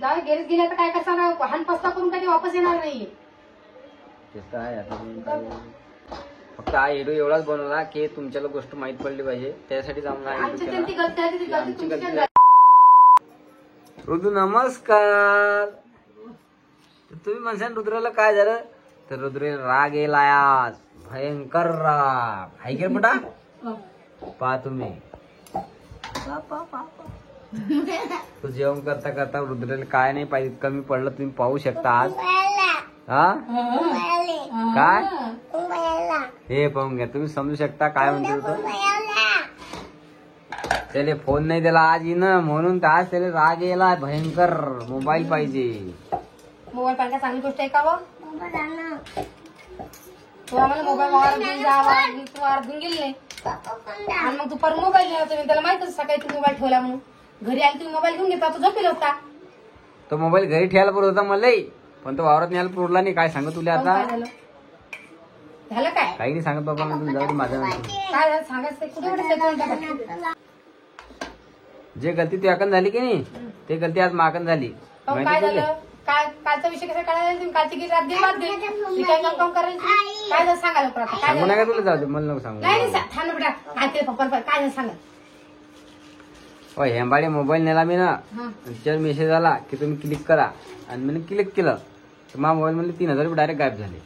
जाऊ गेले गेले तर काय करणार, वाहन पस्ता करून कधी वापस येणार नाही. फक्त हा व्हिडिओ एवढाच बनवला की तुमच्याला गोष्ट माहित पडली पाहिजे, त्यासाठीच आम्हाला. रुद्र नमस्कार. तुम्ही म्हणसान रुद्राला काय झालं, तर रुद्र राग येला आज, भयंकर राग हाय की बेटा. पहा तुम्ही तो जेवण करता करता रुद्राला काय नाही पाहिजे कमी पडलं तुम्ही पाहू शकता आज. हा काय हे पाहून घ्या तुम्ही, समजू शकता काय म्हणतो होतो. त्याला फोन नाही दिला आज येणं म्हणून तर आज त्याला राग येला भयंकर. मोबाईल पाहिजे. मोबाईल पाहिजे चांगली गोष्ट आहे का व? तू आम्हाला मोबाईल वाढून गेली नाही आणि मग दुपार मोबाईल घेणार तुम्ही. त्याला माहित सकाळी तू मोबाईल ठेवला म्हणून. घरी आली तुम्ही मोबाईल घेऊन घेता, तो झोपेल होता. तो मोबाईल घरी ठेवायला पुरत होता मला, पण तो वावरात न्यायला पुरला नाही. काय सांगत तुला आता झालं काय काही नाही सांगत बाबा. मी जाऊ दे माझं काय झालं सांगायचं कुठे. जे गलती ती अकन झाली की नाही ते गलती आज माकन झाली. काय झालं काय कालचा विषय कसा काढायला तुम्ही कालची की रात दे काय काम करायचं काय झालं सांगा लवकर. आता काय सांगू नका तुला, जाऊ दे मला नको सांगू. नाही थांब बेटा काय केलं पप्पा काय झालं सांगा. हेंबाडे मोबाईल नेला मी ना, त्याच्यावर मेसेज आला की तुम्ही क्लिक करा आणि मी क्लिक केलं तर माझ्या मोबाईल मध्ये 3000 रुपये डायरेक्ट गायब झाले.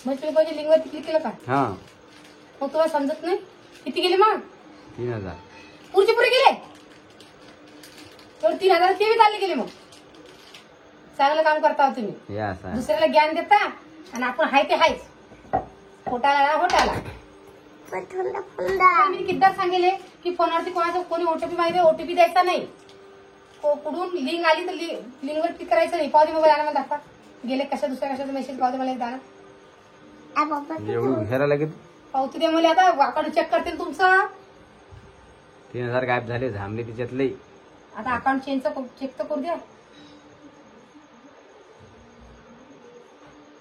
मग तुम्ही कोणत्या लिंक वरती क्लिक केलं का? हा मग तुम्हाला समजत नाही किती गेले मग? 3000 पुढचे पुढे गेले तर 3000 ते बी चालले गेले. मग चांगलं काम करता तुम्ही, दुसऱ्याला ज्ञान देता आणि आपण हाय ते हायच. होटाला होटाला मी कितीदा सांगेले की फोनवरती कोणी ओटीपी मागितले ओटीपी द्यायचा नाही. कुठून लिंक आली तर लिंकवर क्लिक करायचं नाही. पावती मोबाईल आणा दाखवा गेले कशा दुसऱ्या कशाचा मेसेज पावते मला एकदा पावती द्या मला. आता अकाउंट चेक करतील तुमचं. 3000 गायब झाले झांबले तिच्यातले. आता अकाउंट चेक तर करू द्या.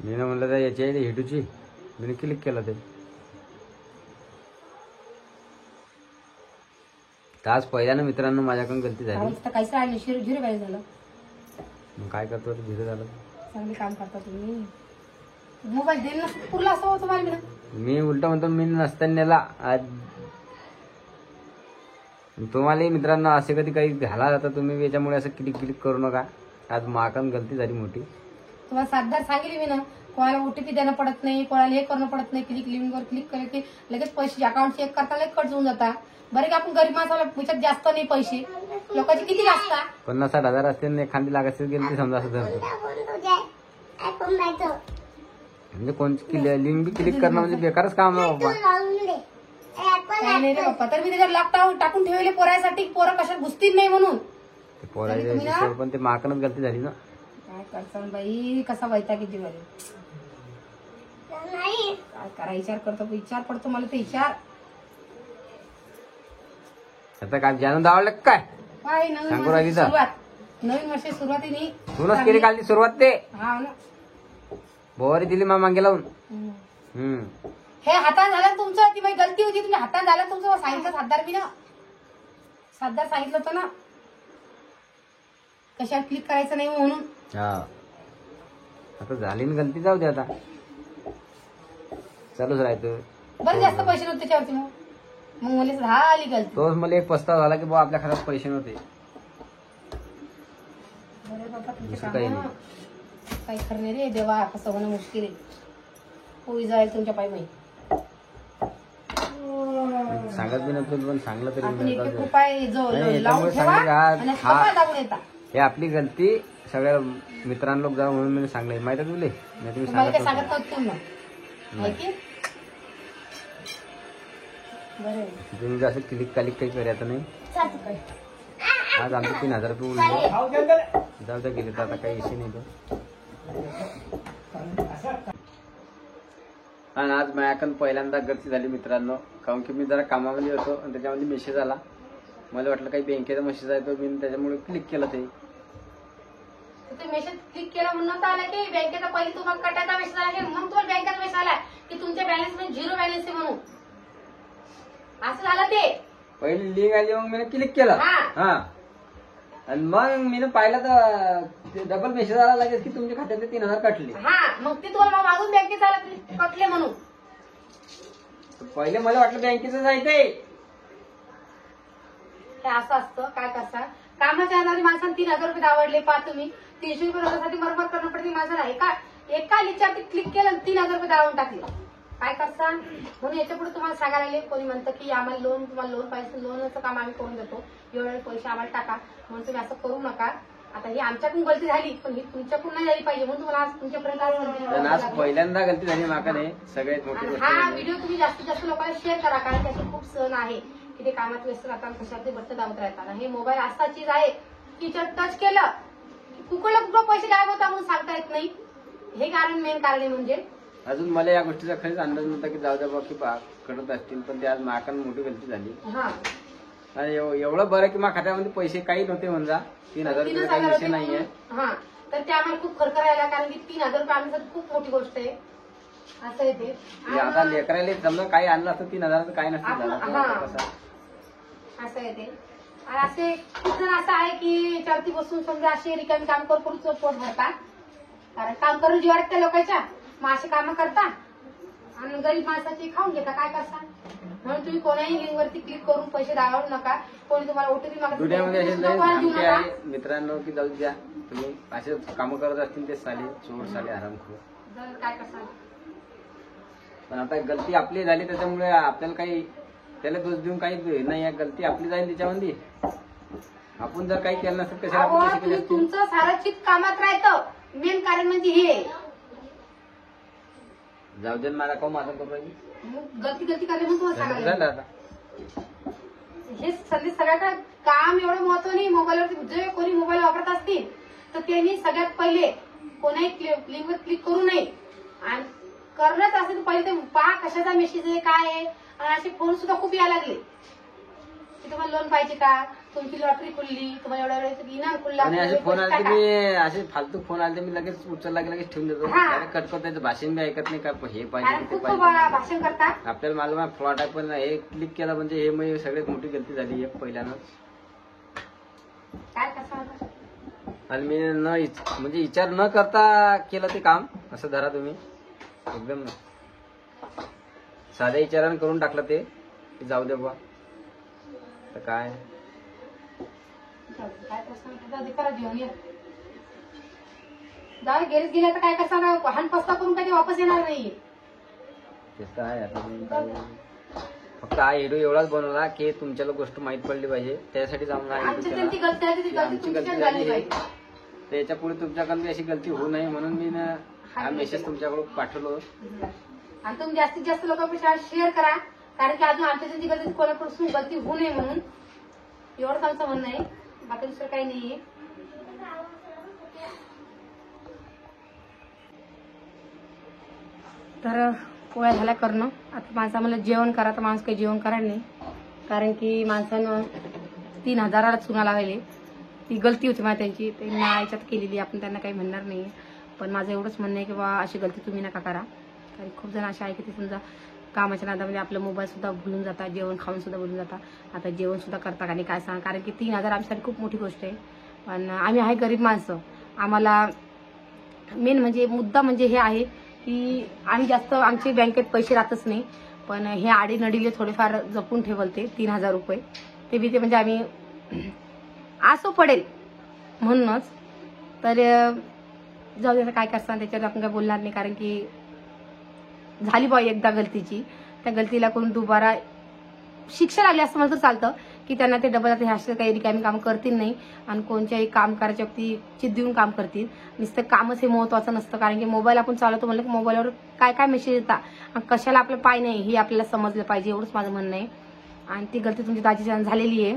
मी म्हणलं तर याची आहे हेटूची, मी क्लिक केलं ते. आज पहिल्यानं मित्रांनो माझ्याकडून गलती झाली. काहीच राहिले झिरो बॅलन्स झालं. मग काय करतो झिरो झालं. चांगले काम करता तुम्ही. मोबाईल देणं पुरला असं होतं मला. मी उलट म्हणतो मी नसताना नेला आज. तुम्हाला मित्रांनो असे कधी काही घाला जातं तुम्ही याच्यामुळे असं क्लिक क्लिक करू नका. आज माकन गलती झाली मोठी. तुम्हाला सातदार सांगितले मी ना, कोणाला ओटीपी देणं पडत नाही, कोणाला हे करणं पडत नाही. लिंकवर क्लिक केलं की लगेच पैसे अकाउंट चेक करता लगेच कट होऊन जातात. बरं की आपण गरीब माणसाला त्याच्यात जास्त नाही पैसे, लोकांचे किती असतात 50-60 असतील एखादी लागत गेली ते समजा असं धरतो. म्हणजे कोणती लिंक बी क्लिक करणं म्हणजे बेकारच काम आहे बाबा. काय नाही रे बाप्पा. तर मी त्याच्यावर लॉकडाऊन टाकून ठेवले पोरासाठी, पोरं कशात घुसतील नाही म्हणून. पोरायचे पण ते माकनच गलती झाली ना. काय करसान बाई, कसा वैता किती मध्ये काय करा. विचार करतो विचार पडतो मला ते विचार. आता काय जाणून आवडलं काय सांगू राहिली सुरुवात. नवीन वर्ष सुरुवातीने तूनच केली कालची सुरुवात. ते हा ना बोवारी दिली मा मागे लावून. हे हातात झालं तुमचं. ती माझी गलती होती. तुम्ही हातात झालं तुमचं. सांगितलं सातदार मी ना, सातदार सांगितलं होतं ना कशात क्लिक करायचं नाही म्हणून. हा आता झाली ना गलती, जाऊ दे आता चालूच राहायचं. बरं जास्त पैसे नव्हते त्याच्यावरती. मग मला झाली गलती. तोच मला एक पस्तावा झाला की बाबा आपल्या खात्यात पैसे नव्हते. काही नाही. काही खरं नाही रे देवा. कसं होणं मुश्किल आहे. होई जाईल तुमच्या पायी माहिती. सांगत बी नव्हतं पण सांगलं तरी हे आपली गलती. सगळ्या मित्रांना लोक जाऊ म्हणून मी सांगले माहिती तुले. तुम्ही सांगत तुम्ही जसं क्लिक कालिक काही करायचं नाही. आज आमचे 3000 रुपये उरले. जाऊ द्या गेले तर आता काही विषय नाही. आणि आज माझ्याकडून पहिल्यांदा गलती झाली मित्रांनो. कारण की मी जरा कामामध्ये होतो आणि त्याच्यामध्ये मेसेज आला. मला वाटलं काही बँकेचा मेसेज आहे तो, मी त्याच्यामुळे क्लिक केलं. ते मेसेज क्लिक केला म्हणून आला की बँकेचा पहिले तुम्हाला कटाचा मेसेज आला की मग तुम्हाला बँकेचा मेसेज आला की तुमच्या बॅलन्स मध्ये झिरो बॅलन्स आहे म्हणून. असं झालं ते. पहिली लिंक आली मग मी क्लिक केलं. हा. हा आणि मग मी पाहिलं तर डबल मेसेज आला लगेच की तुमच्या खात्यातले 3000 कटले. हा मग ते तुम्हाला मागून बँकेत आला तुम्ही कटले म्हणून. पहिले मला वाटलं बँकेचं जायचंय. हे असं असतं काय करता कामाच्या आधारे माणसाला 3000 रुपये आवडले पहा तुम्ही 300 रुपये रोजासाठी बरोबर करणं पडते माणसाला. एका लिंकवरती क्लिक केलं 3000 रुपये दावून टाकले. काय करता म्हणून याच्या पुढे तुम्हाला सांगायला लागले. कोणी म्हणतं की आम्हाला लोन तुम्हाला लोन पाहिजे लोनचं काम आम्ही करून देतो एवढे पैसे आम्हाला टाका म्हणून तुम्ही असं करू नका. आता ही आमच्याकडून गलती झाली पण ही तुमच्याकडून नाही झाली पाहिजे म्हणून तुम्हाला आज तुमच्यापर्यंत आज पहिल्यांदा गलती झाली माका नाही सगळ्यात मोठी गोष्ट. हा व्हिडिओ तुम्ही जास्तीत जास्त लोकांना शेअर करा कारण त्याचे खूप सण आहे की ते कामात व्यस्त राहतात कशात ते बट्ट दावत राहतात. हे मोबाईल असा चीज आहे की टच केलं की कुकडला कुठं पैसे गायब होता म्हणून सांगता येत नाही. हे कारण मेन कारण आहे. म्हणजे अजून मला या गोष्टीचा खरंच अंदाज नव्हता की जाऊ द्या बा की करत असतील पण ते आज माकान मोठी गलती झाली. हा आणि एवढं बरं की माझ्या खात्यामध्ये पैसे काही नव्हते म्हणजे 3000 रुपये काही विषय नाहीये. हा तर ते आम्हाला खूप खरखर यायला कारण की 3000 रुपये आमच्यासाठी खूप मोठी गोष्ट आहे. असं आहे ते आता लेकरायला समजा काही आणलं असतं 3000 काय नसतं झालं. असं आहे ते. आणि असे खूप जण असं आहे की चढती बसून समजा असे रिकामी काम करून पोट भरतात कारण काम करून जीवार त्या लोकांच्या मग असे कामं करता आणि गरीब माणसाचे खाऊन घेता. काय करता म्हणून तुम्ही कोणाही लिंक वरती क्लिक करून पैसे दाखवू नका. कोणी तुम्हाला ओटीपी दुनियामध्ये असे लय मागत धमके आहे मित्रांनो की जाऊ द्या तुम्ही असे कामं करत असतील ते साले चोर साले आरामखोर. काय करता पण आता गलती आपली झाली त्याच्यामुळे आपल्याला काही त्याला दोष देऊन काही नाही. गलती आपली जाईल त्याच्यामध्ये. आपण जर काही केलं नसेल कशाला आपण पैसे केले असतील. तुमचं सारं चित कामात राहतं. मेन कारण म्हणजे हे जाऊ दे मला का माझं करू राहिली गलती करायला म्हणून तुम्हाला सांगायला झालं आता. हे सगळ्याकडे काम एवढं महत्व नाही. मोबाईलवर जे कोणी मोबाईल वापरत असतील तर त्यांनी सगळ्यात पहिले कोणाही लिंकवर क्लिक करू नये आणि करणंच असेल तर पहिले ते पहा कशाचा मेसेज आहे काय आहे. आणि असे फोन सुद्धा खूप यायला लागले की तुम्हाला लोन पाहिजे का तुमची लॉटरी खुलली तुम्हाला एवढ्या वेळेस इनाम खुलला. आणि असे फोन आले मी असे फालतू फोन आले मी लगेच उचलला की लगेच ठेवून देतो. कट करतो त्याचं भाषण बी ऐकत नाही का हे पाहिजे ते पाहिजे भाषण करतात. आपल्याला मालूम आहे फ्रॉड आहे पण हे क्लिक केलं म्हणजे हे म्हणजे सगळ्यात मोठी गलती झाली आहे पहिल्यानं. काय कसं आणि मी म्हणजे विचार न करता केलं ते काम असं धरा तुम्ही एकदम साध्या विचारानं करून टाकलं ते जाऊ दे बा तर काय करा घेऊन या जाऊ गेलेच गेल्या तर काय करता हान पस्ता करून काही वापस येणार नाही. ते तर आहे आता फक्त हा व्हिडिओ एवढाच बनवला की तुमच्याला गोष्ट माहित पडली पाहिजे त्यासाठी जाऊन आमची गलती झाली आहे. त्याच्या पुढे तुमच्याकडून अशी गलती होऊ नये म्हणून मी हा मेसेज तुमच्याकडून पाठवलो. आणि तुम्ही जास्तीत जास्त लोकांपेक्षा शेअर करा कारण की अजून आमच्या त्यांची गलती कोणापासून गलती होऊ नये म्हणून एवढंच आमचं म्हणणं आहे. बाकी दुसरं काही नाहीये. तर पोळ्या झाल्या करणं आता माणसा मला जेवण करा तर माणूस काही जेवण करायला नाही कारण की माणसानं 3000 चुना लावायले ती गलती होती माझी त्यांची त्यांनी याच्यात केलेली आपण त्यांना काही म्हणणार नाहीये. पण माझं एवढंच म्हणणं आहे की बा अशी गलती तुम्ही नका करा कारण खूप जण अशा आहे की ते समजा कामाच्या नादामध्ये आपलं मोबाईल सुद्धा भुलून जातात जेवण खाऊन सुद्धा भुलून जातात. आता जेवण सुद्धा करता आणि काय सांग कारण की 3000 आमच्यासाठी खूप मोठी गोष्ट आहे. पण आम्ही आहे गरीब माणसं. आम्हाला मेन म्हणजे मुद्दा म्हणजे हे आहे की आम्ही जास्त आमचे बँकेत पैसे राहतच नाही पण हे आडीनडीले थोडेफार जपून ठेवलते 3000 रुपये ते बी ते म्हणजे आम्ही असो पडेल म्हणूनच. तर जाऊ दे काय करता त्याच्यावर आपण काय बोलणार नाही कारण की झाली बॉय एकदा गलतीची त्या गलतीला करून दुबारा शिक्षा लागली असं म्हणतो चालतं की त्यांना ते डबल हे असे काही रिकामी काम करतील नाही आणि कोणत्याही काम करायच्या वक्ती चित देऊन काम करतील. नुसतं कामच हे महत्वाचं नसतं कारण की मोबाईल आपण चालवतो म्हणलं की मोबाईलवर काय काय मेसेज येतात आणि कशाला आपलं पाय नाही हे आपल्याला समजलं पाहिजे एवढंच माझं म्हणणं आहे. आणि ती गलती तुमची दाजीच्या झालेली आहे.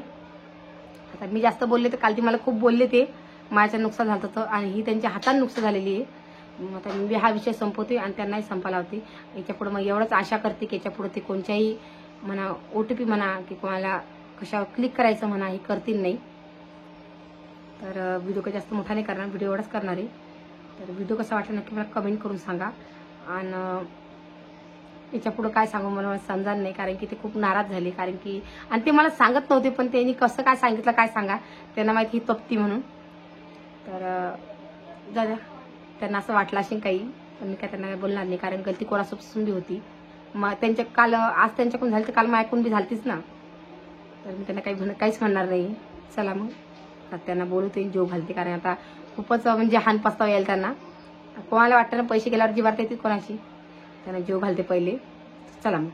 आता मी जास्त बोलले तर काल ती मला खूप बोलले ते माझ्या नुकसान झालं होतं आणि ही त्यांच्या हाताने नुकसान झालेली आहे. आता मी हा विषय संपवते आणि त्यांनाही संपायला होते. याच्यापुढे मग एवढंच आशा करते की याच्यापुढे ते कोणत्याही म्हणा OTP म्हणा की कोणाला कशावर क्लिक करायचं म्हणा हे करतील नाही. तर व्हिडिओ काही जास्त मोठा नाही करणार व्हिडिओ एवढाच करणार आहे. तर व्हिडिओ कसा वाटला नक्की मला कमेंट करून सांगा आणि याच्या पुढे काय सांगू मला समजणार नाही, कारण की ते खूप नाराज झाले. कारण की आणि ते मला सांगत नव्हते, पण त्यांनी कसं काय सांगितलं काय सांगा, त्यांना माहिती ही तप्ती म्हणून. तर जाऊ द्या, त्यांना असं वाटलं असेल काही, पण मी काय त्यांना काय बोलणार नाही, कारण गलती कोणासोबत बी होती. मग त्यांच्या काल आज त्यांच्याकडून झाली तर काल माझ्याकडून बी झालतीच ना, तर मी त्यांना काहीच म्हणणार नाही. चला मग आता त्यांना बोलवते, जीव घालते, कारण आता खूपच म्हणजे हान पस्तावा येईल त्यांना. कोणाला वाटतं ना पैसे गेल्यावर जीवार येतील कोणाची, त्यांना जीव घालते पहिले. चला मग.